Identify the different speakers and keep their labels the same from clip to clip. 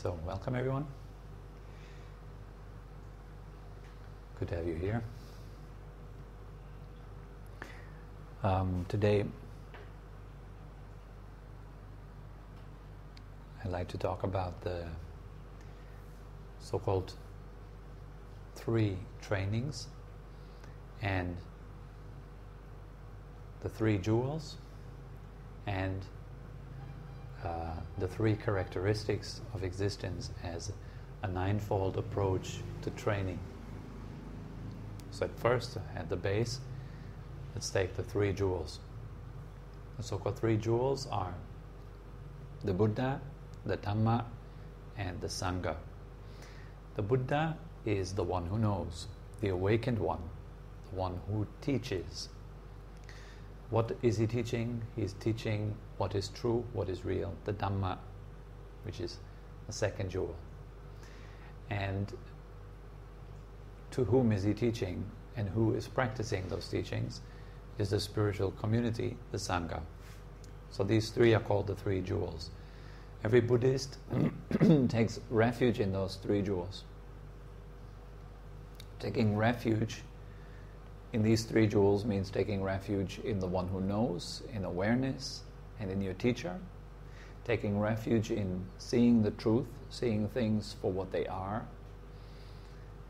Speaker 1: So, welcome everyone. Good to have you here. Today, I'd like to talk about the so-called 3 trainings and the 3 jewels and the 3 characteristics of existence as a 9-fold approach to training. So at first, at the base, let's take the 3 jewels. The so-called 3 jewels are the Buddha, the Dhamma, and the Sangha. The Buddha is the one who knows, the awakened one, the one who teaches. What is he teaching? He's teaching what is true, what is real, the Dhamma, which is the 2nd jewel. And to whom is he teaching and who is practicing those teachings is the spiritual community, the Sangha. So these 3 are called the 3 jewels. Every Buddhist takes refuge in those 3 jewels. Taking refuge in these 3 jewels means taking refuge in the one who knows, in awareness, and in your teacher. Taking refuge in seeing the truth, seeing things for what they are.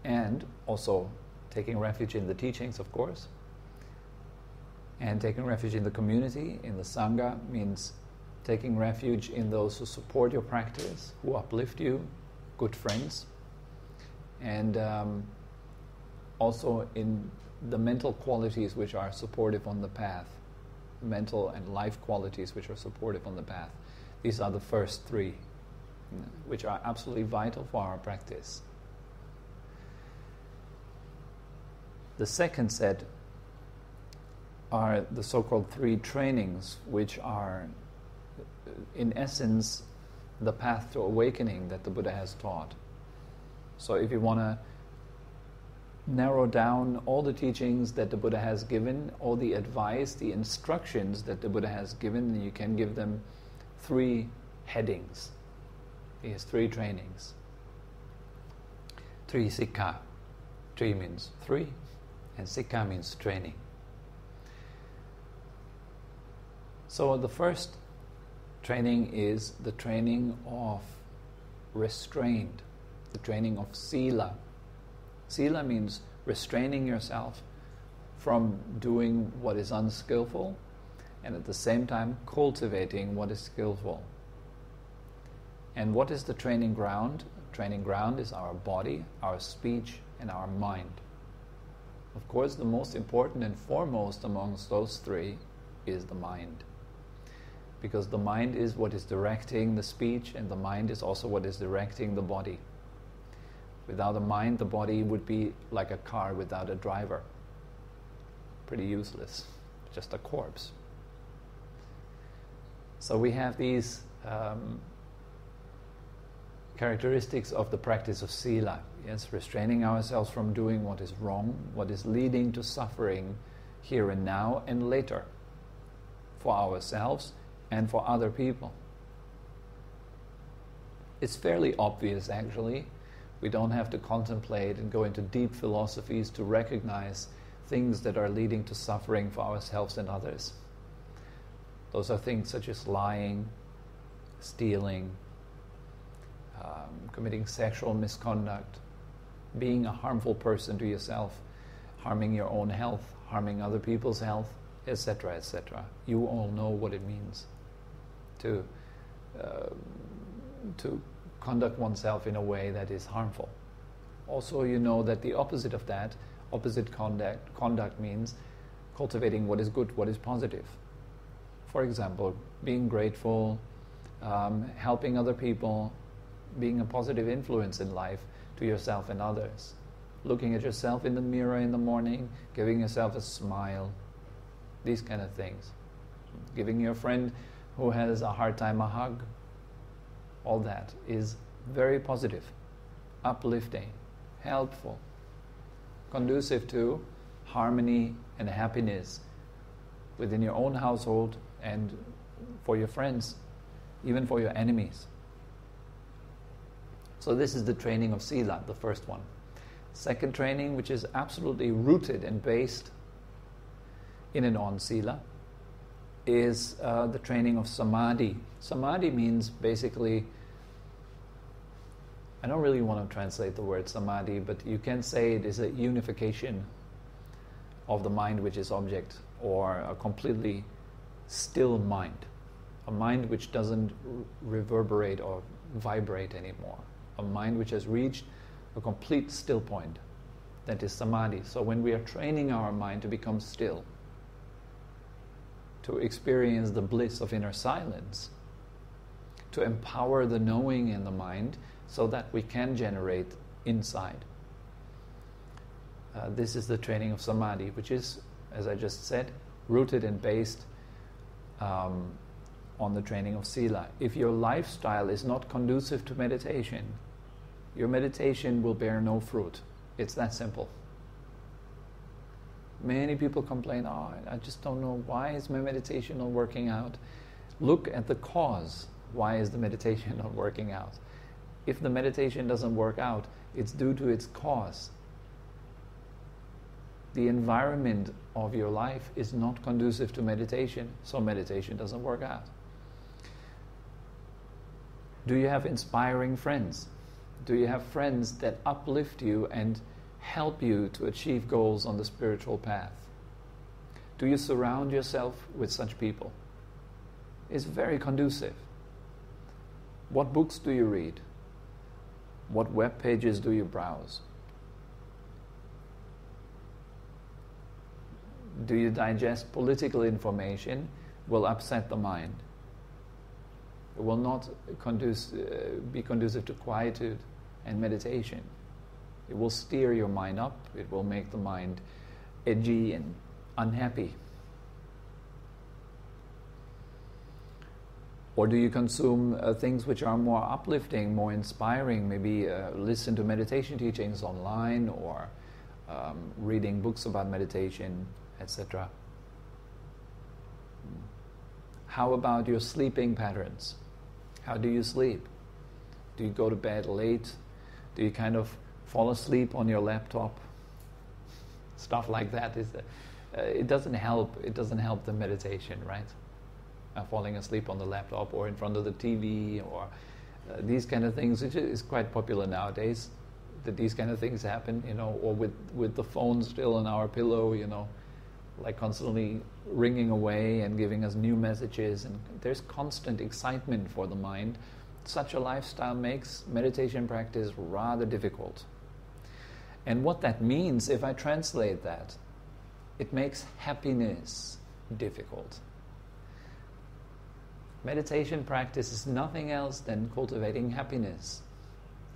Speaker 1: And also taking refuge in the teachings, of course. And taking refuge in the community, in the Sangha, means taking refuge in those who support your practice, who uplift you, good friends. And also in the mental qualities which are supportive on the path, mental and life qualities which are supportive on the path. These are the first 3, which are absolutely vital for our practice. The second set are the so-called 3 trainings, which are, in essence, the path to awakening that the Buddha has taught. So if you want to narrow down all the teachings that the Buddha has given, all the advice, the instructions that the Buddha has given, then you can give them 3 headings. He has 3 trainings. 3 Sikha. 3 means 3, and Sikha means training. So the first training is the training of restraint, the training of Sila. Sila means restraining yourself from doing what is unskillful and at the same time cultivating what is skillful. And what is the training ground? Training ground is our body, our speech, and our mind. Of course, the most important and foremost amongst those 3 is the mind. Because the mind is what is directing the speech, and the mind is also what is directing the body. Without a mind, the body would be like a car without a driver. Pretty useless, just a corpse. So we have these characteristics of the practice of Sila. Yes, restraining ourselves from doing what is wrong, what is leading to suffering here and now and later, for ourselves and for other people. It's fairly obvious, actually. We don't have to contemplate and go into deep philosophies to recognize things that are leading to suffering for ourselves and others. Those are things such as lying, stealing, committing sexual misconduct, being a harmful person to yourself, harming your own health, harming other people's health, etc., etc. You all know what it means to conduct oneself in a way that is harmful. Also, you know that the opposite of that, opposite conduct means cultivating what is good, what is positive. For example, being grateful, helping other people, being a positive influence in life to yourself and others. Looking at yourself in the mirror in the morning, giving yourself a smile, these kind of things. Giving your friend who has a hard time a hug. All that is very positive, uplifting, helpful, conducive to harmony and happiness within your own household and for your friends, even for your enemies. So this is the training of Sila, the first one. Second training, which is absolutely rooted and based in and on Sila, is the training of Samadhi. Samadhi means basically, I don't really want to translate the word Samadhi, but you can say it is a unification of the mind which is object, or a completely still mind. A mind which doesn't reverberate or vibrate anymore. A mind which has reached a complete still point. That is Samadhi. So when we are training our mind to become still, to experience the bliss of inner silence, to empower the knowing in the mind so that we can generate insight. This is the training of Samadhi, which is, as I just said, rooted and based on the training of Sila. If your lifestyle is not conducive to meditation, your meditation will bear no fruit. It's that simple. Many people complain, I just don't know, why is my meditation not working out? Look at the cause. Why is the meditation not working out? If the meditation doesn't work out, it's due to its cause. The environment of your life is not conducive to meditation, so meditation doesn't work out. Do you have inspiring friends? Do you have friends that uplift you and help you to achieve goals on the spiritual path? Do you surround yourself with such people? It's very conducive. What books do you read? What web pages do you browse? Do you digest political information? Will upset the mind. It will not be conducive to quietude and meditation. It will steer your mind up. It will make the mind edgy and unhappy. Or do you consume things which are more uplifting, more inspiring? Maybe listen to meditation teachings online, or reading books about meditation, etc. How about your sleeping patterns? How do you sleep? Do you go to bed late? Do you kind of fall asleep on your laptop? Stuff like that it doesn't help. It doesn't help the meditation, right? Falling asleep on the laptop or in front of the TV, or these kind of things, which is quite popular nowadays. That these kind of things happen, or with the phone still on our pillow, like constantly ringing away and giving us new messages, and there's constant excitement for the mind. Such a lifestyle makes meditation practice rather difficult. And what that means, if I translate that, it makes happiness difficult. Meditation practice is nothing else than cultivating happiness,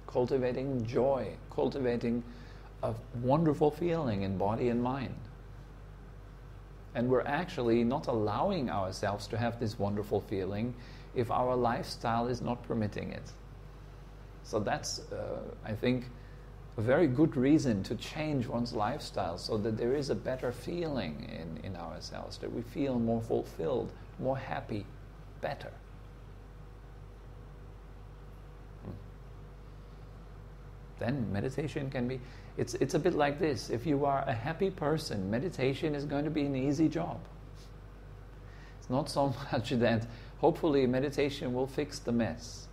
Speaker 1: cultivating joy, cultivating a wonderful feeling in body and mind. And we're actually not allowing ourselves to have this wonderful feeling if our lifestyle is not permitting it. So that's, I think, a very good reason to change one's lifestyle, so that there is a better feeling in ourselves, that we feel more fulfilled, more happy, better. Then meditation can be, it's a bit like this. If you are a happy person, meditation is going to be an easy job. It's not so much that hopefully meditation will fix the mess.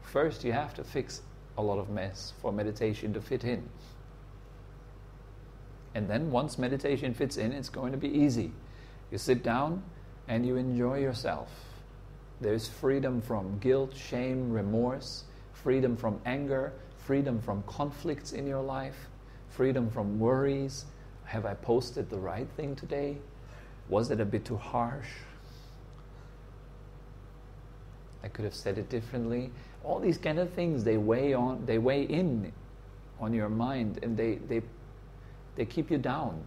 Speaker 1: First you have to fix a lot of mess for meditation to fit in. And then once meditation fits in, it's going to be easy. You sit down and you enjoy yourself. There's freedom from guilt, shame, remorse, freedom from anger, freedom from conflicts in your life, freedom from worries. Have I posted the right thing today? Was it a bit too harsh? I could have said it differently. All these kind of things, they weigh in on your mind, and they keep you down.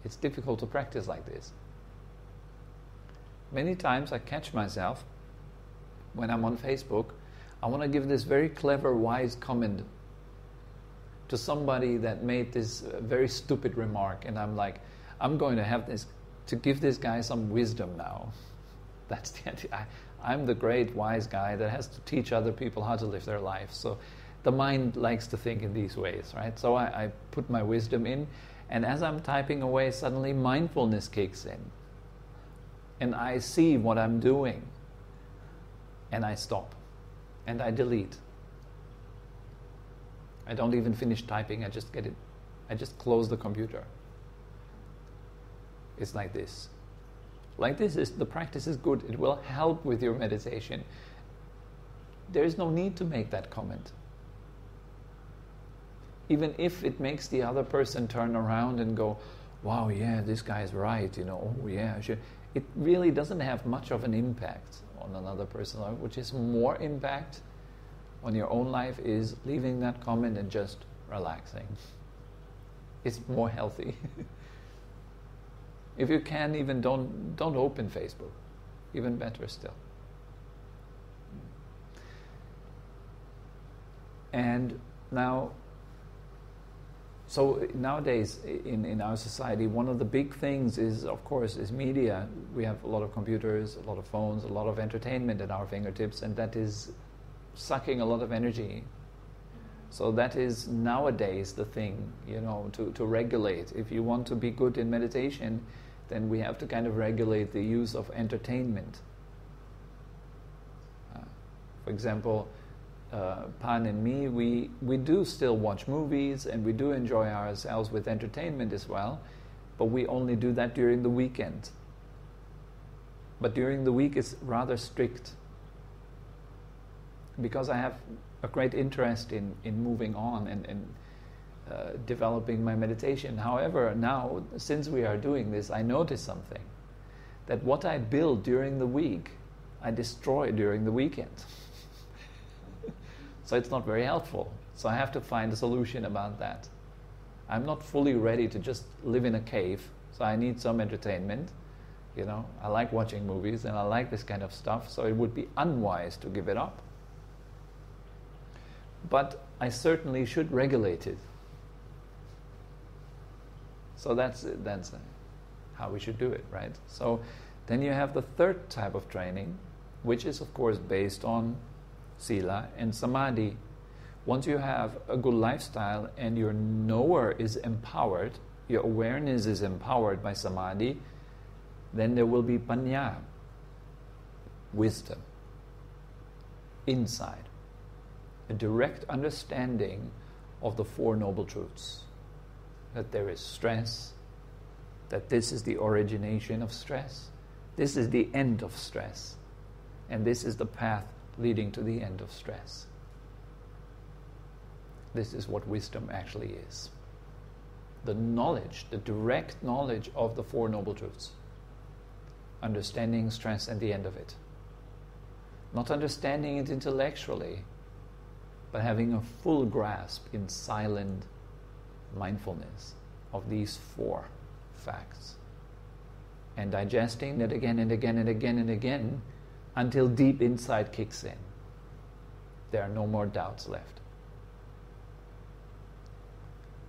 Speaker 1: It's difficult to practice like this. Many times I catch myself when I'm on Facebook, I want to give this very clever, wise comment to somebody that made this very stupid remark, and I'm like, I'm going to have this, to give this guy some wisdom now. That's the idea. I'm the great wise guy that has to teach other people how to live their life. So the mind likes to think in these ways, right? So I put my wisdom in, and as I'm typing away, suddenly mindfulness kicks in. And I see what I'm doing. And I stop. And I delete. I don't even finish typing, I just get it. I just close the computer. It's like this. Like this, the practice is good. It will help with your meditation. There is no need to make that comment. Even if it makes the other person turn around and go, wow, yeah, this guy's right, oh yeah, sure. It really doesn't have much of an impact on another person. Which is more impact on your own life is leaving that comment and just relaxing. It's more healthy. If you can, even don't open Facebook. Even better still. And now, so nowadays in our society, one of the big things is, of course, is media. We have a lot of computers, a lot of phones, a lot of entertainment at our fingertips, and that is sucking a lot of energy. So that is nowadays the thing, to regulate. If you want to be good in meditation, then we have to kind of regulate the use of entertainment. For example, Pan and me, we do still watch movies and we do enjoy ourselves with entertainment as well, but we only do that during the weekend. But during the week it's rather strict, because I have a great interest in moving on and developing my meditation. However, now, since we are doing this, I notice something, that what I build during the week, I destroy during the weekend. So it's not very helpful. So I have to find a solution about that. I'm not fully ready to just live in a cave, so I need some entertainment. I like watching movies and I like this kind of stuff, so it would be unwise to give it up. But I certainly should regulate it. So that's how we should do it, right? So then you have the third type of training, which is of course based on Sila and Samadhi. Once you have a good lifestyle and your knower is empowered, your awareness is empowered by Samadhi, then there will be Panya, wisdom, insight, a direct understanding of the Four Noble Truths. That there is stress, that this is the origination of stress, this is the end of stress, and this is the path leading to the end of stress. This is what wisdom actually is. The knowledge, the direct knowledge of the Four Noble Truths. Understanding stress and the end of it. Not understanding it intellectually, but having a full grasp in silent mindfulness of these four facts. And digesting it again and again and again and again until deep insight kicks in. There are no more doubts left.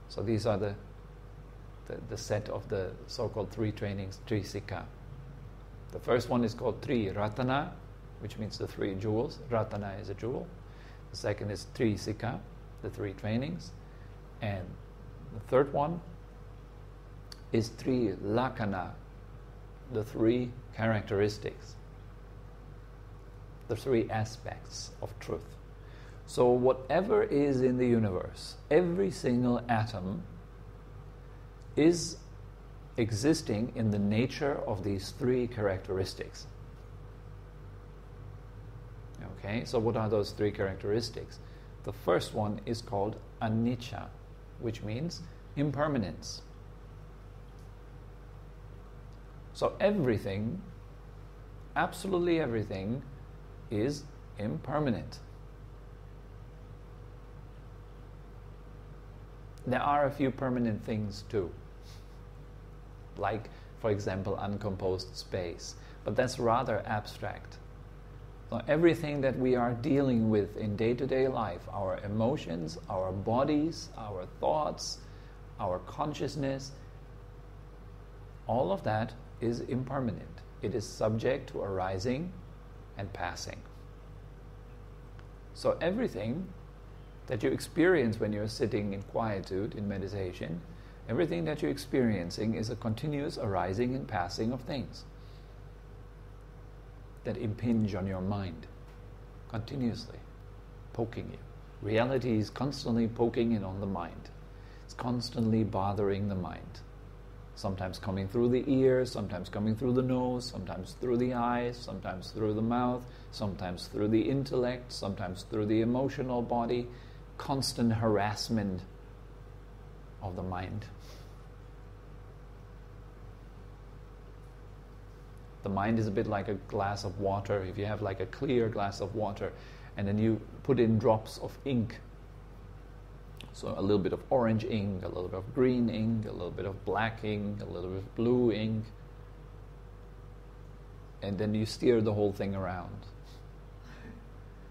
Speaker 1: So these are the set of the so-called three trainings, Tri Sikha. The first one is called Tri Ratana, which means the three jewels. Ratana is a jewel. The second is Tri Sikha, the three trainings. And the third one is Tri Lakkhana, the three characteristics, the three aspects of truth. So whatever is in the universe, every single atom is existing in the nature of these three characteristics. Okay, so what are those three characteristics? The first one is called Anicca, which means impermanence. So everything, absolutely everything, is impermanent. There are a few permanent things too, like, for example, uncomposed space, but that's rather abstract. So everything that we are dealing with in day-to-day life, our emotions, our bodies, our thoughts, our consciousness, all of that is impermanent. It is subject to arising and passing. So everything
Speaker 2: that you experience when you're sitting in quietude, in meditation, everything that you're experiencing is a continuous arising and passing of things that impinge on your mind, continuously poking you. Reality is constantly poking in on the mind. It's constantly bothering the mind. Sometimes coming through the ears, sometimes coming through the nose, sometimes through the eyes, sometimes through the mouth, sometimes through the intellect, sometimes through the emotional body. Constant harassment of the mind. The mind is a bit like a glass of water. If you have like a clear glass of water and then you put in drops of ink, so a little bit of orange ink, a little bit of green ink, a little bit of black ink, a little bit of blue ink, and then you steer the whole thing around.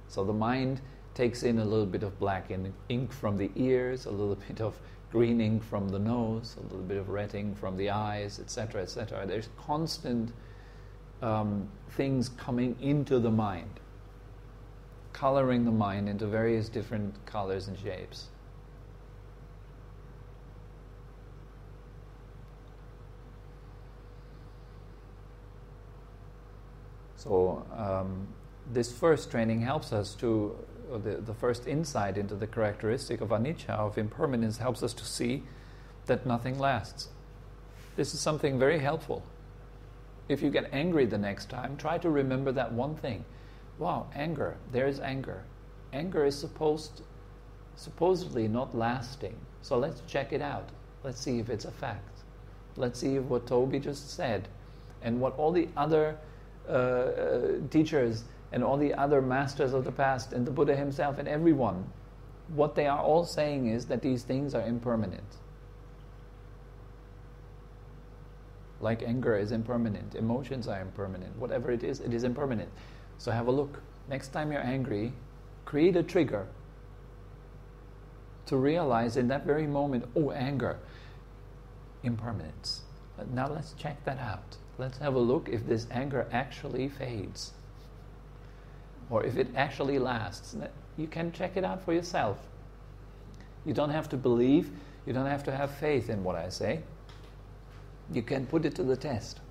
Speaker 2: So the mind takes in a little bit of black ink from the ears, a little bit of green ink from the nose, a little bit of red ink from the eyes, etc., etc. There's constant things coming into the mind, coloring the mind into various different colors and shapes. So this first training helps us to, the first insight into the characteristic of anicca, of impermanence, helps us to see that nothing lasts. This is something very helpful. If you get angry the next time, try to remember that one thing. Wow, anger, there's anger. Anger is supposedly not lasting. So let's check it out. Let's see if it's a fact. Let's see if what Tobi just said and what all the other teachers and all the other masters of the past and the Buddha himself and everyone, what they are all saying is that these things are impermanent. Like anger is impermanent, emotions are impermanent, whatever it is impermanent. So have a look. Next time you're angry, create a trigger to realize in that very moment, oh, anger, impermanence. Now let's check that out. Let's have a look if this anger actually fades or if it actually lasts. You can check it out for yourself. You don't have to believe, you don't have to have faith in what I say. You can put it to the test.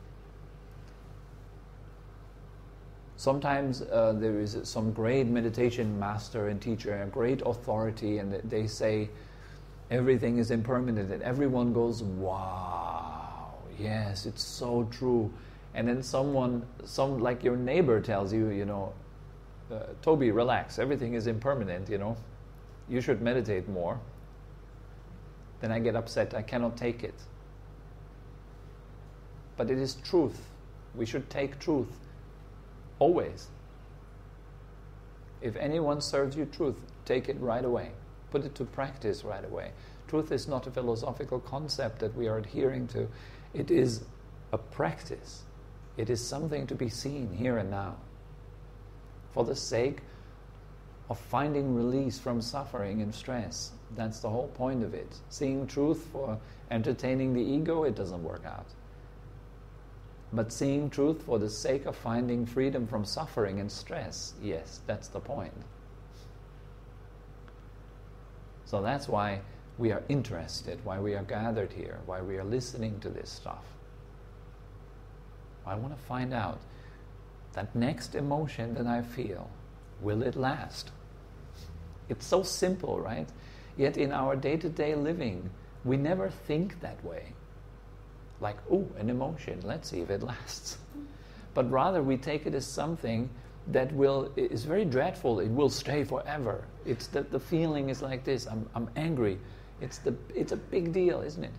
Speaker 2: Sometimes there is some great meditation master and teacher, a great authority, and they say everything is impermanent, and everyone goes, wow, yes, it's so true. And then some like your neighbor tells you, Tobi, relax, everything is impermanent, you should meditate more. Then I get upset, I cannot take it. But it is truth. We should take truth. Always. If anyone serves you truth, take it right away. Put it to practice right away. Truth is not a philosophical concept that we are adhering to. It is a practice. It is something to be seen here and now. For the sake of finding release from suffering and stress. That's the whole point of it. Seeing truth for entertaining the ego, it doesn't work out. But seeing truth for the sake of finding freedom from suffering and stress, yes, that's the point. So that's why we are interested, why we are gathered here, why we are listening to this stuff. I want to find out that next emotion that I feel, will it last? It's so simple, right? Yet in our day-to-day living, we never think that way. Like, oh, an emotion, let's see if it lasts. But rather we take it as something that is very dreadful, it will stay forever. It's that the feeling is like this, I'm angry. It's a big deal, isn't it?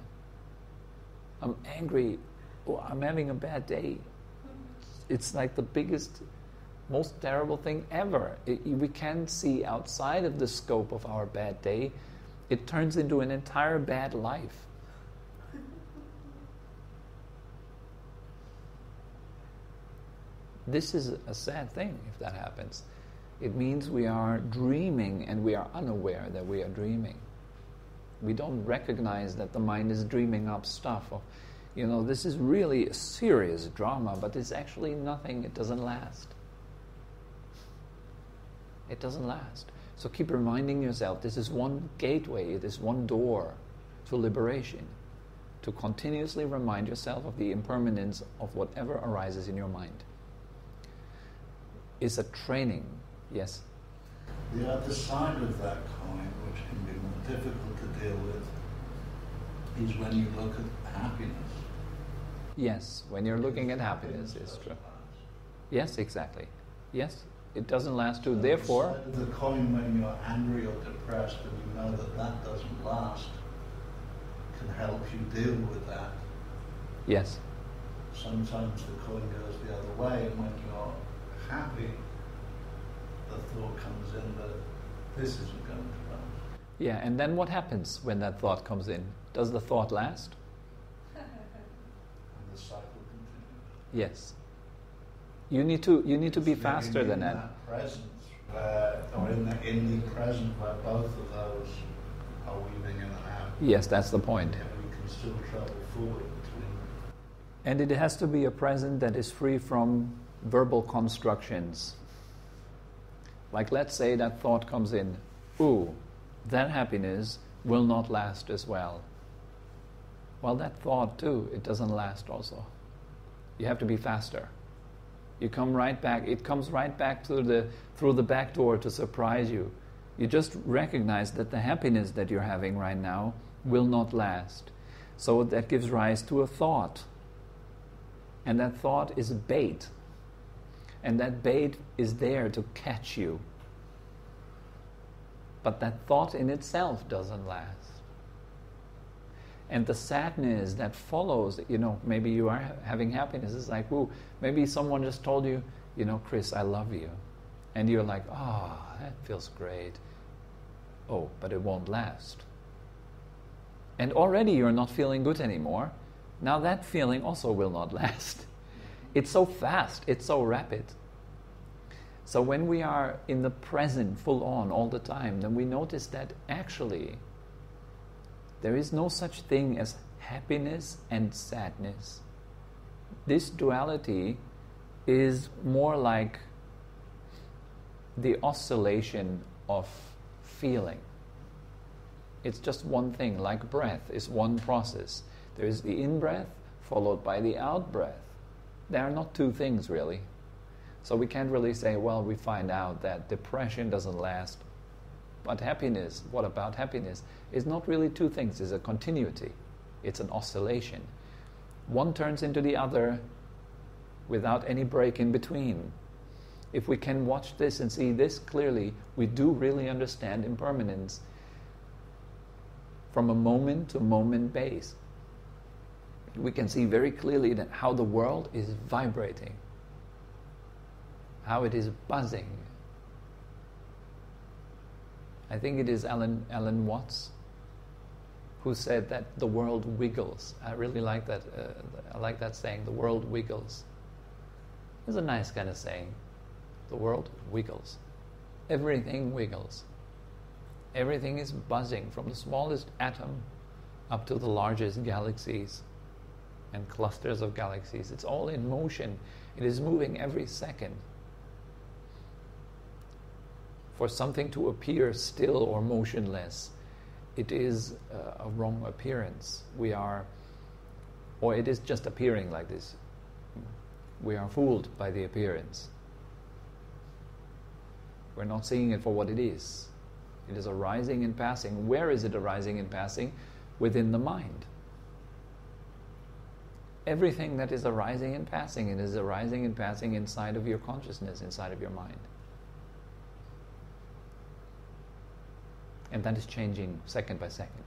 Speaker 2: I'm angry, oh, I'm having a bad day. It's like the biggest, most terrible thing ever. We can't see outside of the scope of our bad day. It turns into an entire bad life. This is a sad thing if that happens. It means we are dreaming and we are unaware that we are dreaming. We don't recognize that the mind is dreaming up stuff. This is really a serious drama, but it's actually nothing. It doesn't last. It doesn't last. So keep reminding yourself, this is one gateway, it is one door to liberation. To continuously remind yourself of the impermanence of whatever arises in your mind. It's a training, yes?
Speaker 3: The other side of that coin, which can be more difficult to deal with, is when you look at happiness.
Speaker 2: Yes, when you're looking at happiness, it's true. Yes, exactly. Yes, it doesn't last too. Therefore,
Speaker 3: the side of the coin when you're angry or depressed and you know that that doesn't last can help you deal with that.
Speaker 2: yes,
Speaker 3: Sometimes the coin goes the other way, and when you're happy, the thought comes in that this isn't going to last.
Speaker 2: yeah, and then what happens when that thought comes in? Does the thought last?
Speaker 3: And the cycle continues.
Speaker 2: Yes. You need to be faster than that.
Speaker 3: In that presence, or in the present where both of those are weaving in and out.
Speaker 2: Yes, that's the point.
Speaker 3: And we can still travel forward between them.
Speaker 2: And it has to be a present that is free from verbal constructions. Like, let's say that thought comes in, ooh, that happiness will not last as well. Well, that thought too, it doesn't last also. You have to be faster. You come right back, it comes right back through the back door to surprise you. You just recognize that the happiness that you're having right now will not last. So that gives rise to a thought. And that thought is bait. And that bait is there to catch you. But that thought in itself doesn't last. And the sadness that follows, maybe you are having happiness. It's like, ooh, maybe someone just told you, Chris, I love you. And you're like, oh, that feels great. Oh, but it won't last. And already you're not feeling good anymore. Now that feeling also will not last. It's so fast, it's so rapid. So when we are in the present full on all the time, then we notice that actually there is no such thing as happiness and sadness. This duality is more like the oscillation of feeling. It's just one thing, like breath is one process. There is the in-breath followed by the out-breath. They are not two things really. So we can't really say, well, we find out that depression doesn't last. But happiness, what about happiness? It's not really two things, it's a continuity. It's an oscillation. One turns into the other without any break in between. If we can watch this and see this clearly, we do really understand impermanence from a moment to moment base. We can see very clearly that how the world is vibrating, how it is buzzing. I think it is Alan Watts who said that the world wiggles. I really like that. I like that saying, the world wiggles. It's a nice kind of saying. The world wiggles. Everything wiggles. Everything is buzzing from the smallest atom up to the largest galaxies and clusters of galaxies. It's all in motion. It is moving every second. For something to appear still or motionless, it is a wrong appearance. Or it is just appearing like this. We are fooled by the appearance. We're not seeing it for what it is. It is arising and passing. Where is it arising and passing? Within the mind. Everything that is arising and passing, it is arising and passing inside of your consciousness, inside of your mind. And that is changing second by second.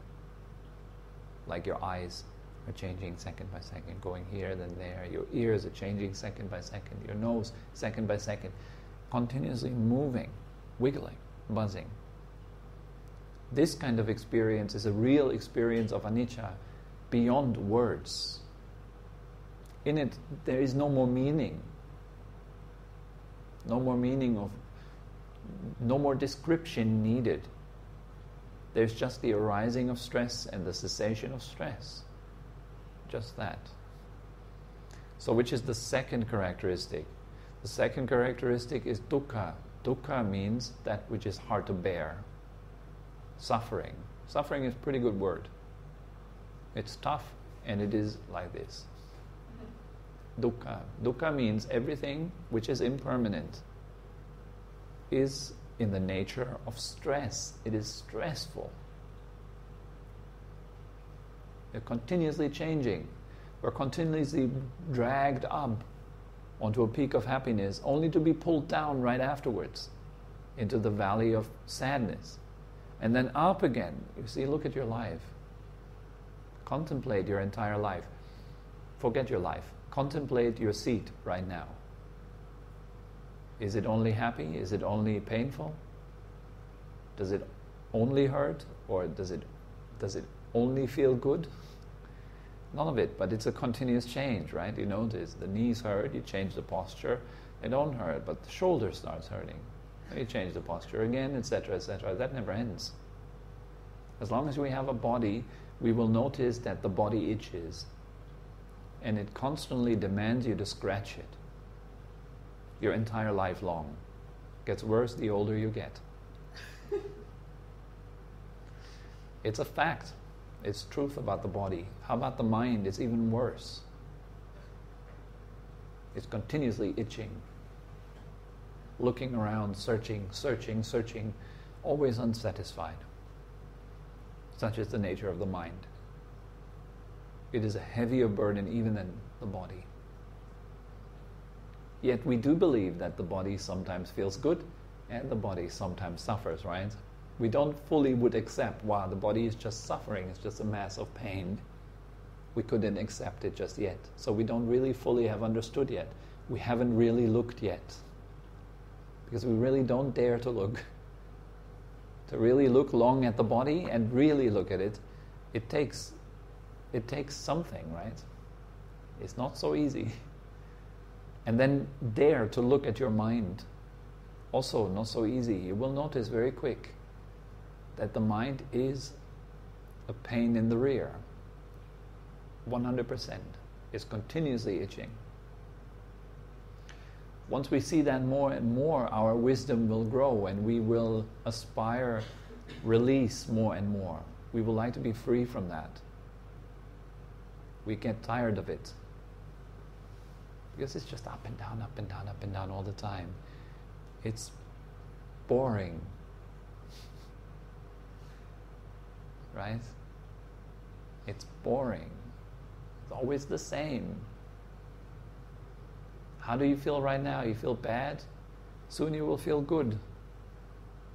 Speaker 2: Like your eyes are changing second by second, going here, then there. Your ears are changing second by second. Your nose, second by second. Continuously moving, wiggling, buzzing. This kind of experience is a real experience of anicca beyond words. In it, there is no more meaning. No more description needed. There's just the arising of stress and the cessation of stress. Just that. So which is the second characteristic? The second characteristic is dukkha, Dukkha means that which is hard to bear. Suffering. Suffering is a pretty good word. It's tough and it is like this. Dukkha. Dukkha means everything which is impermanent is in the nature of stress. It is stressful. They're continuously changing. We're continuously dragged up onto a peak of happiness, only to be pulled down right afterwards into the valley of sadness. And then up again. You see, look at your life. Contemplate your entire life. Forget your life. Contemplate your seat right now. Is it only happy? Is it only painful? Does it only hurt? Or does it only feel good? None of it, but it's a continuous change, right? You notice the knees hurt, you change the posture, they don't hurt, but the shoulder starts hurting. You change the posture again, etc., etc. That never ends. As long as we have a body, we will notice that the body itches, and it constantly demands you to scratch it your entire life long. Gets worse the older you get. It's a fact. It's truth about the body. How about the mind? It's even worse. It's continuously itching, looking around, searching, always unsatisfied. Such is the nature of the mind. It is a heavier burden even than the body. Yet we do believe that the body sometimes feels good and the body sometimes suffers, right? We don't fully would accept, wow, the body is just suffering, it's just a mass of pain. We couldn't accept it just yet. So we don't really fully have understood yet. We haven't really looked yet. Because we really don't dare to look. To really look long at the body and really look at it, it takes something, right? It's not so easy. And then dare to look at your mind. Also not so easy. You will notice very quick that the mind is a pain in the rear. 100%. It's continuously itching. Once we see that more and more, our wisdom will grow and we will aspire, release more and more. We would like to be free from that. We get tired of it. Because it's just up and down, up and down, up and down all the time. It's boring. Right? It's boring. It's always the same. How do you feel right now? You feel bad? Soon you will feel good.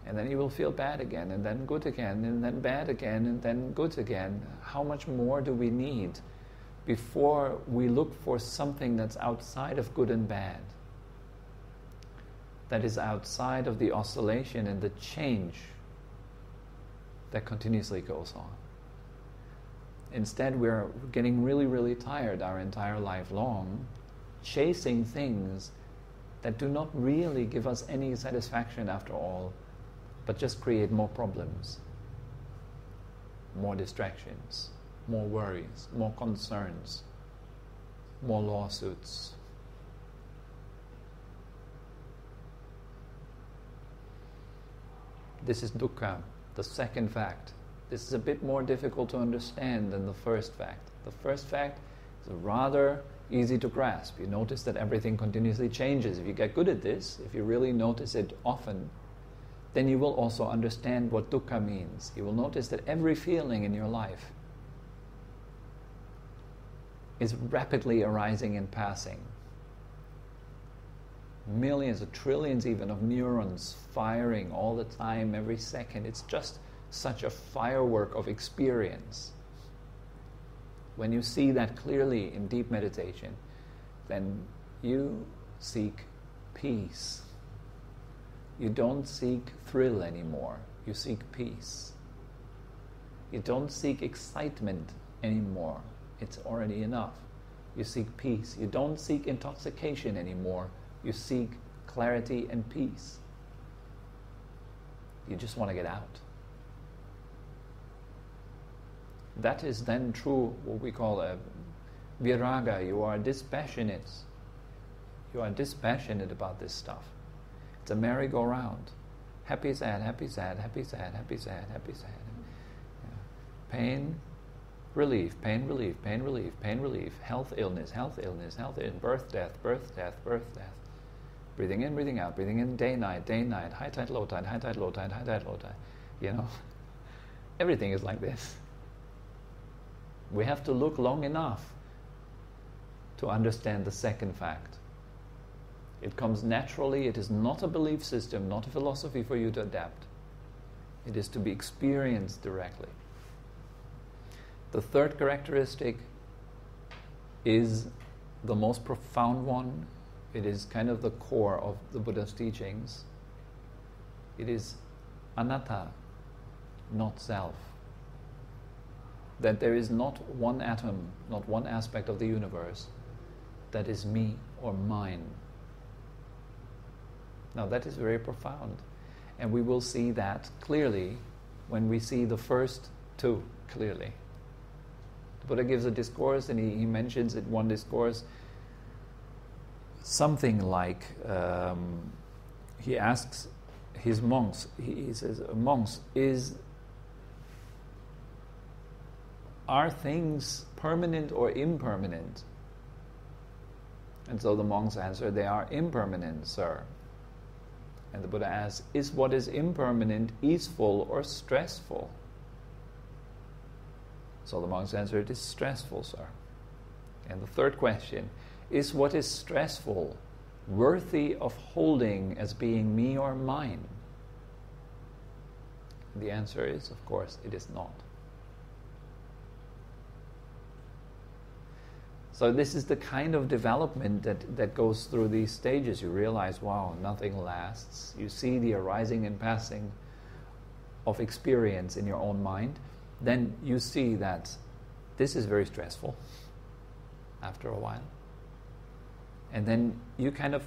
Speaker 2: And then you will feel bad again, and then good again, and then bad again, and then good again. How much more do we need before we look for something that's outside of good and bad? That is outside of the oscillation and the change that continuously goes on. Instead, we're getting really, really tired our entire life long, chasing things that do not really give us any satisfaction after all, but just create more problems, more distractions, more worries, more concerns, more lawsuits. This is dukkha, the second fact. This is a bit more difficult to understand than the first fact. The first fact is rather easy to grasp. You notice that everything continuously changes. If you get good at this, if you really notice it often, then you will also understand what dukkha means. You will notice that every feeling in your life is rapidly arising and passing. Millions or trillions even of neurons firing all the time, every second. It's just such a firework of experience. When you see that clearly in deep meditation, then you seek peace. You don't seek thrill anymore. You seek peace. You don't seek excitement anymore. It's already enough. You seek peace. You don't seek intoxication anymore. You seek clarity and peace. You just want to get out. That is then true, what we call a viraga. You are dispassionate. You are dispassionate about this stuff. It's a merry-go-round. Happy, sad, happy, sad, happy, sad, happy, sad, happy, sad. Yeah. Pain, relief, pain, relief, pain, relief, pain, relief. Health, illness, health, illness, health, illness. Birth, death, birth, death, birth, death. Breathing in, breathing out, breathing in, day, night, high tide, low tide, high tide, low tide, high tide, low tide. You know, everything is like this. We have to look long enough to understand the second fact. It comes naturally. It is not a belief system, not a philosophy for you to adapt. It is to be experienced directly. The third characteristic is the most profound one. It is kind of the core of the Buddha's teachings. It is anatta, not self. That there is not one atom, not one aspect of the universe that is me or mine. Now that is very profound. And we will see that clearly when we see the first two clearly. The Buddha gives a discourse, and he mentions in one discourse something like, he asks his monks, he says, monks, are things permanent or impermanent? And so the monks answer, they are impermanent, sir. And the Buddha asks, is what is impermanent easeful or stressful? So the monks answer, it is stressful, sir. And the third question, is what is stressful worthy of holding as being me or mine? The answer is, of course, it is not. So this is the kind of development that goes through these stages. You realize, wow, nothing lasts. You see the arising and passing of experience in your own mind. Then you see that this is very stressful after a while. And then you kind of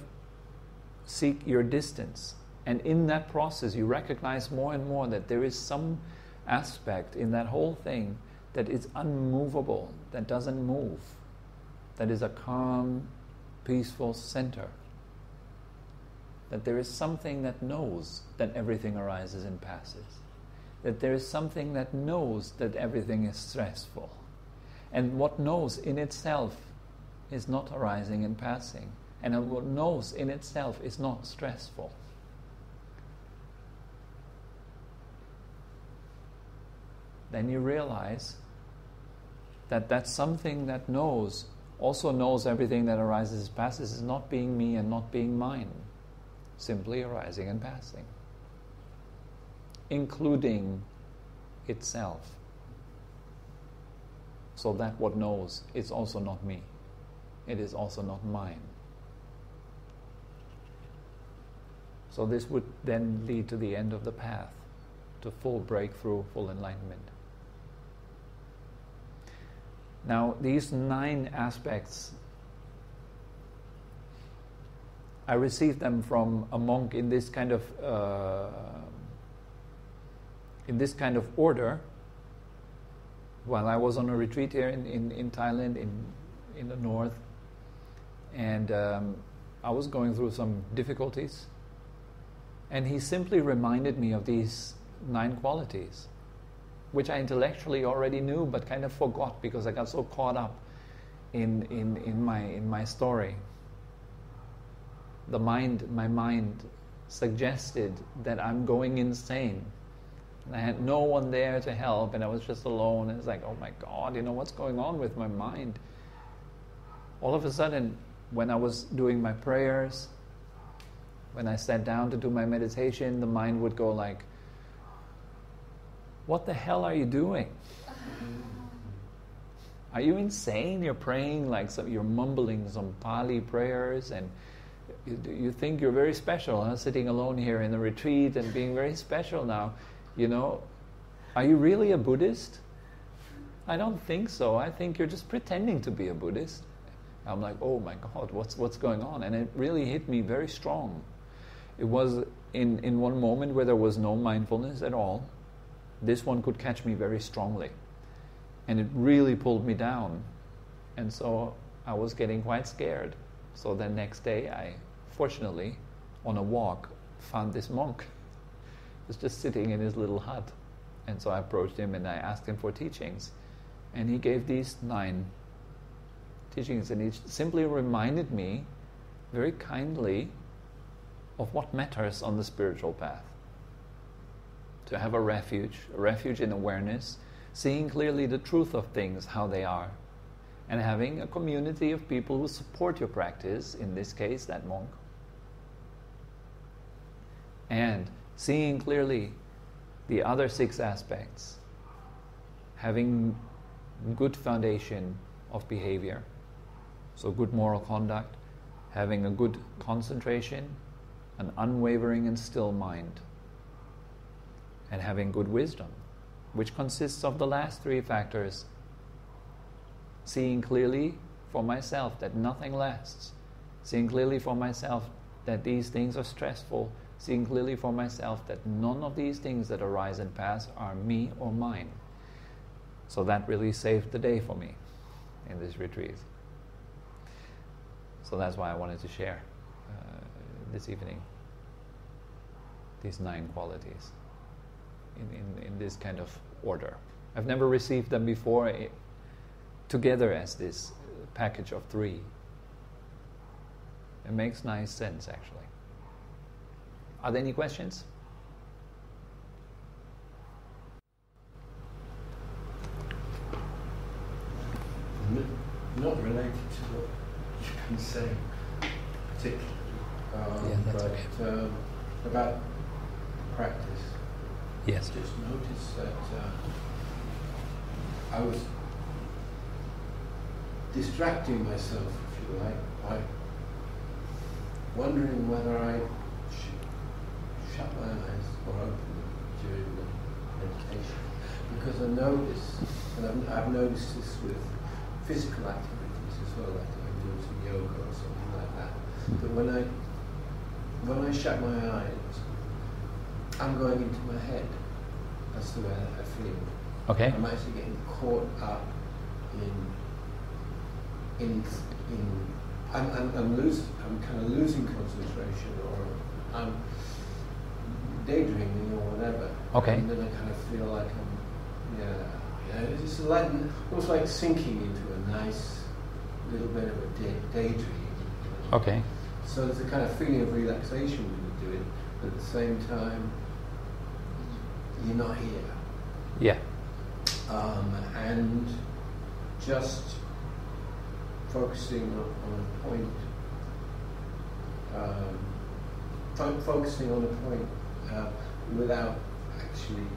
Speaker 2: seek your distance. And in that process, you recognize more and more that there is some aspect in that whole thing that is unmovable, that doesn't move. That is a calm, peaceful center. That there is something that knows that everything arises and passes. That there is something that knows that everything is stressful. And what knows in itself is not arising and passing. And what knows in itself is not stressful. Then you realize that that something that knows also knows everything that arises and passes is not being me and not being mine, simply arising and passing, including itself. So that what knows is also not me. It is also not mine. So this would then lead to the end of the path, to full breakthrough, full enlightenment. Now, these 9 aspects, I received them from a monk in this kind of order while I was on a retreat here in Thailand, in the north, and I was going through some difficulties, and he simply reminded me of these 9 qualities, which I intellectually already knew but kind of forgot because I got so caught up in my story. My mind suggested that I'm going insane. And I had no one there to help, and I was just alone, and it's like, oh my God, what's going on with my mind? All of a sudden, when I was doing my prayers, when I sat down to do my meditation, the mind would go like, what the hell are you doing? Are you insane? You're praying like you're mumbling some Pali prayers, and you think you're very special, huh? Sitting alone here in a retreat and being very special now. Are you really a Buddhist? I don't think so. I think you're just pretending to be a Buddhist. I'm like, oh my God, what's going on? And it really hit me very strong. It was in one moment where there was no mindfulness at all. This one could catch me very strongly. And it really pulled me down. And so I was getting quite scared. So the next day, fortunately, on a walk, found this monk. He was just sitting in his little hut. And so I approached him and I asked him for teachings. And he gave these 9 teachings, and he simply reminded me very kindly of what matters on the spiritual path. To have a refuge in awareness, seeing clearly the truth of things, how they are, and having a community of people who support your practice, in this case, that monk. And seeing clearly the other 6 aspects, having good foundation of behavior, so good moral conduct, having a good concentration, an unwavering and still mind, and having good wisdom, which consists of the last 3 factors. Seeing clearly for myself that nothing lasts, seeing clearly for myself that these things are stressful, seeing clearly for myself that none of these things that arise and pass are me or mine. So that really saved the day for me in this retreat. So that's why I wanted to share this evening these 9 qualities in this kind of order. I've never received them before together as this package of 3. It makes nice sense, actually. Are there any questions?
Speaker 4: Not related to what you've been saying particularly,
Speaker 2: that's
Speaker 4: but
Speaker 2: okay.
Speaker 4: About practice.
Speaker 2: Yes.
Speaker 4: Just noticed that I was distracting myself, if you like, by wondering whether I should shut my eyes or open them during the meditation. Because I noticed, and I've noticed this with physical activities as well, like I'm doing some yoga or something like that. But when I shut my eyes, I'm going into my head. That's the way I feel.
Speaker 2: Okay.
Speaker 4: I'm actually getting caught up I'm kind of losing concentration, or I'm daydreaming or whatever.
Speaker 2: Okay.
Speaker 4: And then I kind of feel like it's just like almost like sinking into a nice little bit of a daydream.
Speaker 2: Okay.
Speaker 4: So there's a kind of feeling of relaxation when you do it, but at the same time, you're not here.
Speaker 2: Yeah.
Speaker 4: And just focusing on a point, focusing on a point without actually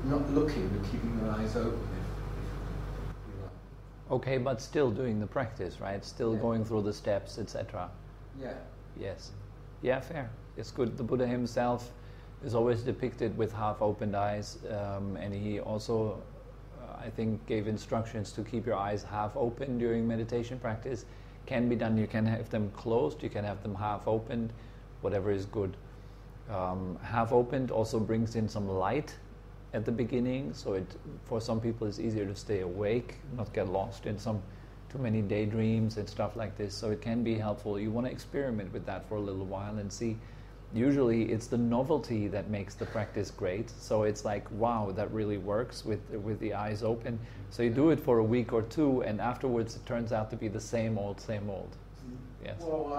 Speaker 4: not looking, but keeping your eyes open if you like.
Speaker 2: Okay, but still doing the practice, right? Still going through the steps, etc.
Speaker 4: Yeah.
Speaker 2: Yes. Yeah, fair. It's good. The Buddha himself is always depicted with half-opened eyes, and he also, I think, gave instructions to keep your eyes half open during meditation practice. Can be done. You can have them closed, you can have them half opened, whatever is good. Half opened also brings in some light at the beginning, so it, for some people, it's easier to stay awake, not get lost in too many daydreams and stuff like this. So it can be helpful. You want to experiment with that for a little while and see. Usually it's the novelty that makes the practice great. So it's like, wow, that really works with the eyes open. So you do it for a week or 2, and afterwards it turns out to be the same old, same old. Yes.
Speaker 4: Well,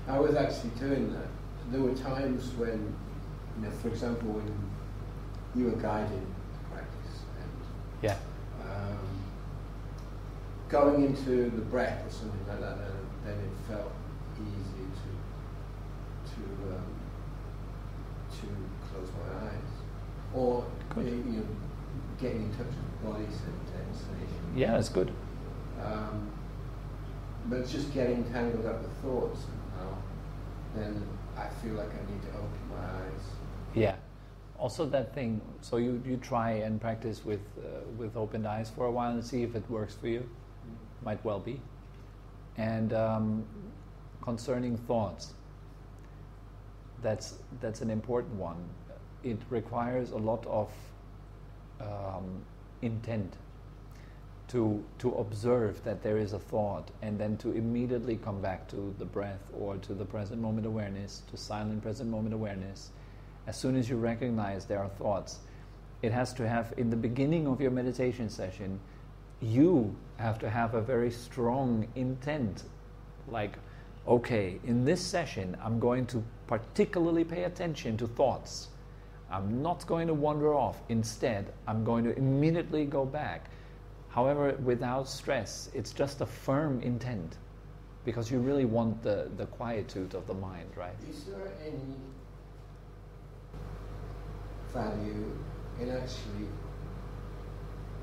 Speaker 4: I was actually doing that. There were times when, for example, when you were guiding practice and going into the breath or something like that, and then it felt easy to close my eyes, or getting in touch with the body sensation.
Speaker 2: Yeah, it's good.
Speaker 4: But it's just getting tangled up with thoughts now. Then I feel like I need to open my eyes.
Speaker 2: Yeah. Also that thing. So you try and practice with opened eyes for a while and see if it works for you. Might well be. And concerning thoughts, that's an important one. It requires a lot of intent to observe that there is a thought, and then to immediately come back to the breath or to the present moment awareness, to silent present moment awareness. As soon as you recognize there are thoughts, it has to have, in the beginning of your meditation session, you have to have a very strong intent, like, okay, in this session I'm going to particularly pay attention to thoughts. I'm not going to wander off. Instead, I'm going to immediately go back. However, without stress, it's just a firm intent, because you really want the quietude of the mind, right?
Speaker 4: Is there any value in actually,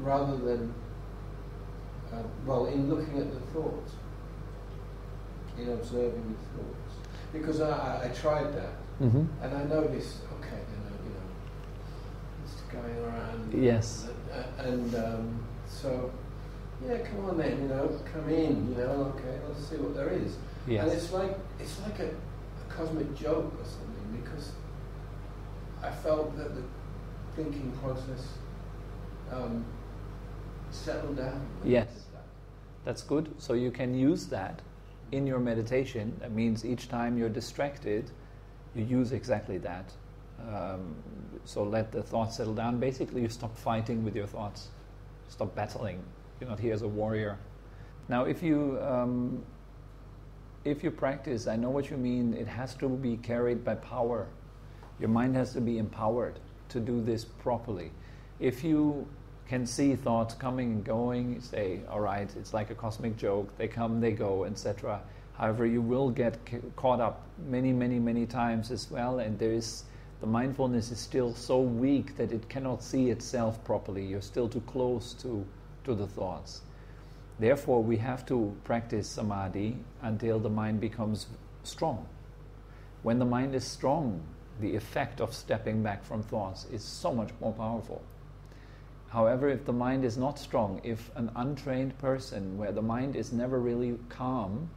Speaker 4: rather than, in looking at the thoughts, in observing the thoughts? Because I tried that, and I noticed, okay, it's going around.
Speaker 2: Yes.
Speaker 4: So, come on then, come in, okay, let's see what there is.
Speaker 2: Yes.
Speaker 4: And it's like a cosmic joke or something, because I felt that the thinking process settled down.
Speaker 2: Yes, that's good. So you can use that in your meditation. That means each time you're distracted, you use exactly that. So let the thoughts settle down. Basically, you stop fighting with your thoughts. Stop battling. You're not here as a warrior. Now, if you practice, I know what you mean, it has to be carried by power. Your mind has to be empowered to do this properly. If you can see thoughts coming and going, you say, all right, it's like a cosmic joke, they come, they go, etc. However, you will get caught up many, many, many times as well, and the mindfulness is still so weak that it cannot see itself properly. You're still too close to the thoughts. Therefore, we have to practice samadhi until the mind becomes strong. When the mind is strong, the effect of stepping back from thoughts is so much more powerful. However, if the mind is not strong, if an untrained person where the mind is never really calm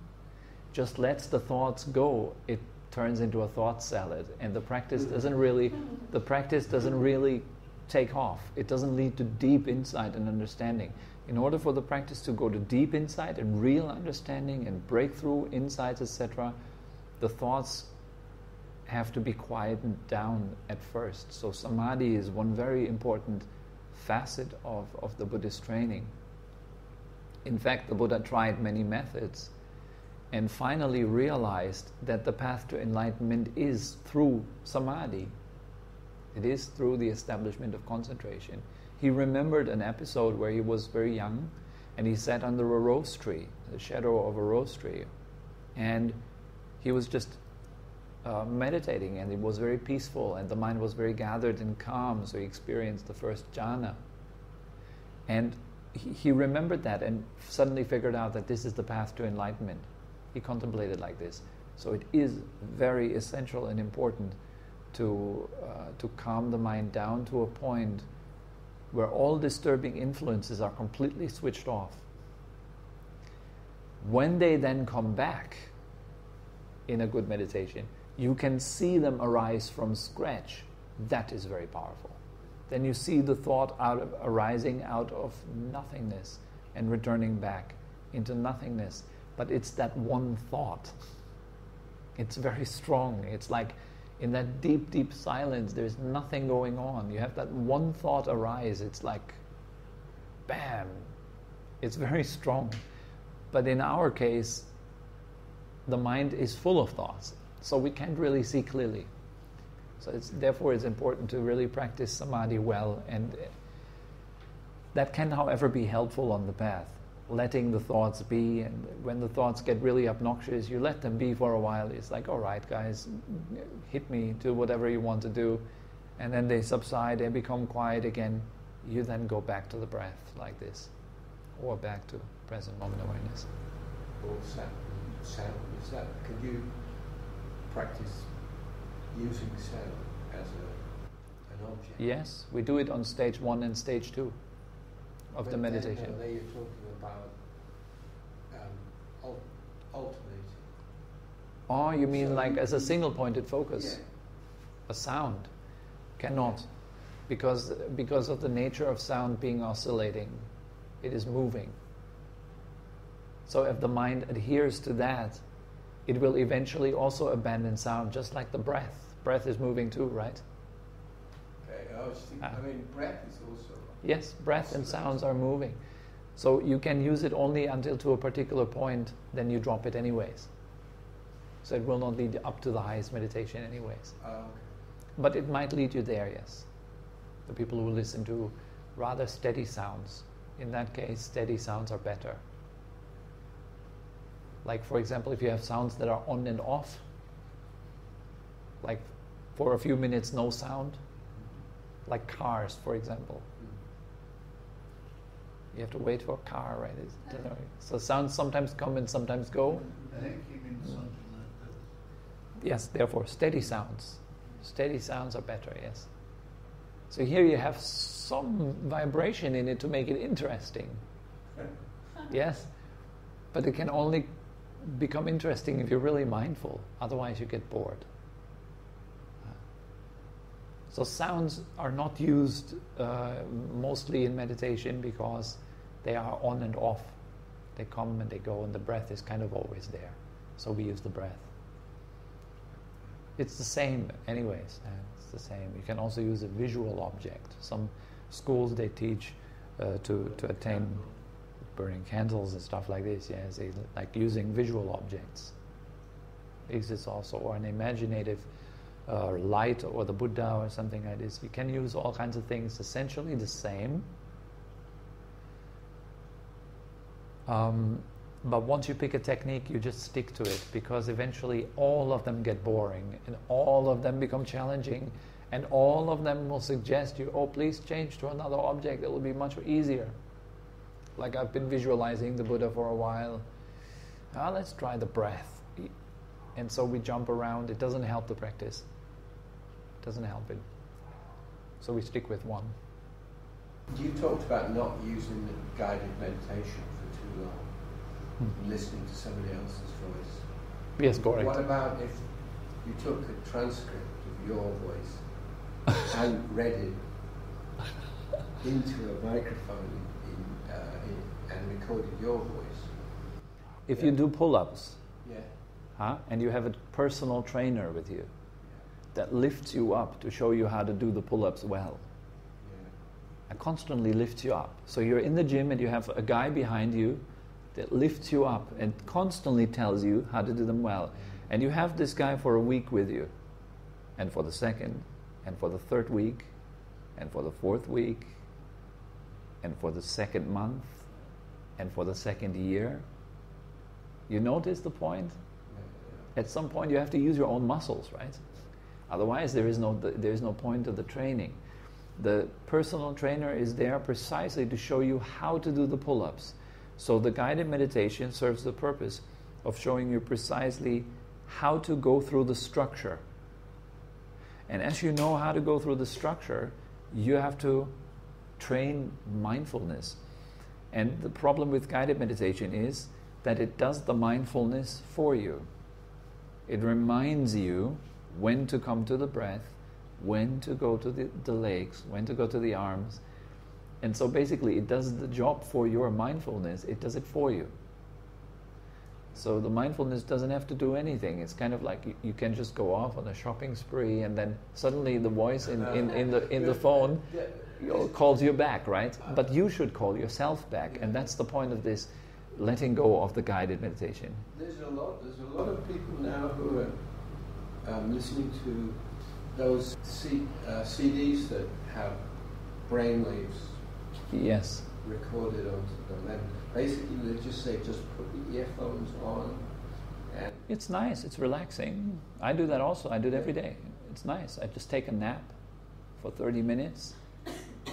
Speaker 2: just lets the thoughts go, it turns into a thought salad, and the practice doesn't really take off. It doesn't lead to deep insight and understanding. In order for the practice to go to deep insight and real understanding and breakthrough insights, etc., the thoughts have to be quietened down at first. So samadhi is one very important facet of the Buddhist training. In fact, the Buddha tried many methods and finally realized that the path to enlightenment is through samadhi. It is through the establishment of concentration. He remembered an episode where he was very young and he sat under a rose tree, the shadow of a rose tree, and he was just meditating, and it was very peaceful and the mind was very gathered and calm, so he experienced the first jhana. And he remembered that and suddenly figured out that this is the path to enlightenment. He contemplated like this. So it is very essential and important to calm the mind down to a point where all disturbing influences are completely switched off. When they then come back in a good meditation, you can see them arise from scratch. That is very powerful. Then you see the thought arising out of nothingness and returning back into nothingness. But it's that one thought. It's very strong. It's like in that deep, deep silence, there's nothing going on. You have that one thought arise. It's like, bam. It's very strong. But in our case, the mind is full of thoughts. So we can't really see clearly. So therefore it's important to really practice samadhi well. And that can, however, be helpful on the path. Letting the thoughts be, and when the thoughts get really obnoxious, you let them be for a while. It's like, all right, guys, hit me, do whatever you want to do. And then they subside, they become quiet again. You then go back to the breath like this, or back to present moment awareness.
Speaker 4: Or sound. Could you practice using sound as an object?
Speaker 2: Yes, we do it on stage 1 and stage 2 of the meditation.
Speaker 4: There you're talking about alternating.
Speaker 2: Oh, you mean like as a single-pointed focus?
Speaker 4: Yeah.
Speaker 2: A sound cannot, because of the nature of sound being oscillating. It is moving. So if the mind adheres to that, it will eventually also abandon sound, just like the breath. Breath is moving too, right?
Speaker 4: Okay, I was thinking, I mean, breath is also...
Speaker 2: Yes, breath and sounds are moving. So you can use it only until to a particular point, then you drop it anyways. So it will not lead up to the highest meditation anyways.
Speaker 4: Okay.
Speaker 2: But it might lead you there, yes. The people who listen to rather steady sounds, in that case, steady sounds are better. Like, for example, if you have sounds that are on and off, like for a few minutes no sound, like cars, for example. You have to wait for a car, right? So sounds sometimes come and sometimes go.
Speaker 3: I think he means something like that.
Speaker 2: Yes, therefore, steady sounds. Steady sounds are better, yes. So here you have some vibration in it to make it interesting. Yes? But it can only become interesting if you're really mindful. Otherwise you get bored. So sounds are not used mostly in meditation because they are on and off. They come and they go, and the breath is kind of always there. So we use the breath. It's the same anyways. It's the same. You can also use a visual object. Some schools, they teach to attain burning candles and stuff like this. Yes, they like using visual objects. Exists also, or an imaginative light, or the Buddha or something like this. You can use all kinds of things, essentially the same. But once you pick a technique, you just stick to it, because eventually all of them get boring and all of them become challenging, and all of them will suggest you, oh, please change to another object, it will be much easier. Like I've been visualizing the Buddha for a while. Let's try the breath. And so we jump around. It doesn't help the practice. It doesn't help it. So we stick with one.
Speaker 4: You talked about not using the guided meditation for too long, listening to somebody else's voice.
Speaker 2: Yes, correct.
Speaker 4: What about if you took a transcript of your voice and read it into a microphone and recorded your voice?
Speaker 2: If you do pull-ups,
Speaker 4: yeah,
Speaker 2: and you have a personal trainer with you that lifts you up to show you how to do the pull-ups well, and constantly lifts you up. So you're in the gym and you have a guy behind you that lifts you up and constantly tells you how to do them well. And you have this guy for a week with you, and for the second, and for the third week, and for the fourth week, and for the second month, and for the second year. You notice the point? At some point you have to use your own muscles, right? Otherwise there is no point to the training. The personal trainer is there precisely to show you how to do the pull-ups. So the guided meditation serves the purpose of showing you precisely how to go through the structure. And as you know how to go through the structure, you have to train mindfulness. And the problem with guided meditation is that it does the mindfulness for you. It reminds you when to come to the breath, when to go to the legs, when to go to the arms. And so basically it does the job for your mindfulness, it does it for you. So the mindfulness doesn't have to do anything. It's kind of like you can just go off on a shopping spree, and then suddenly the voice in the phone calls you back, right? But you should call yourself back, and that's the point of this letting go of the guided meditation.
Speaker 4: There's a lot of people now who are listening to those CDs that have brainwaves.
Speaker 2: Yes.
Speaker 4: Recorded onto them, and basically they just say, just put the earphones on. And
Speaker 2: it's nice. It's relaxing. I do that also. I do it every day. It's nice. I just take a nap for 30 minutes.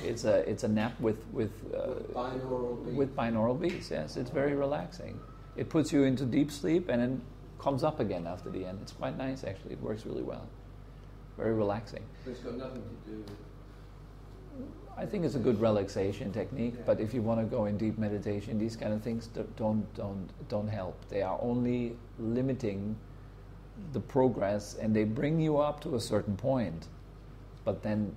Speaker 2: It's a nap with
Speaker 4: binaural beats.
Speaker 2: With binaural beats. Yes, it's very relaxing. It puts you into deep sleep and then comes up again after the end. It's quite nice actually. It works really well. Very relaxing.
Speaker 4: But it's got nothing to do with...
Speaker 2: I think it's a good relaxation technique, but if you want to go in deep meditation, these kind of things don't help. They are only limiting the progress, and they bring you up to a certain point, but then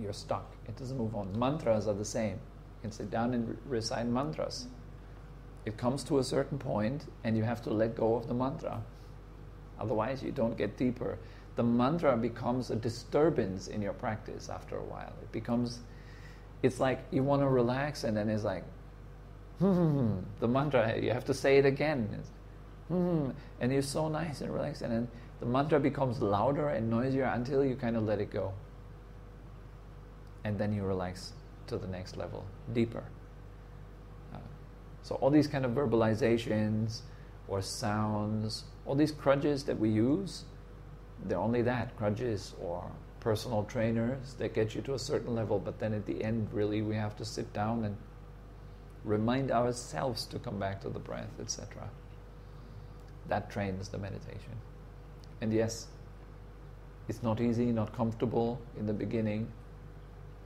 Speaker 2: you're stuck. It doesn't move on. Mantras are the same. You can sit down and recite mantras. It comes to a certain point and you have to let go of the mantra. Otherwise you don't get deeper. The mantra becomes a disturbance in your practice after a while. It's like you want to relax and then it's like, the mantra, you have to say it again. And you're so nice and relaxed, and then the mantra becomes louder and noisier until you kind of let it go. And then you relax to the next level, deeper. So all these kind of verbalizations or sounds, all these crutches that we use, they're only that, crutches or personal trainers that get you to a certain level, but then at the end really we have to sit down and remind ourselves to come back to the breath, etc. That trains the meditation. And yes, it's not easy, not comfortable in the beginning.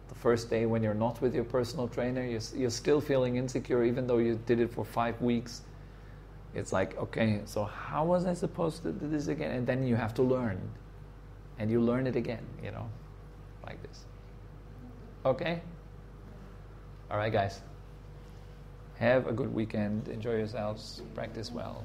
Speaker 2: The first day when you're not with your personal trainer, you're still feeling insecure even though you did it for 5 weeks. It's like, okay, so how was I supposed to do this again? And then you have to learn. And you learn it again, like this. Okay? All right, guys. Have a good weekend. Enjoy yourselves. Practice well.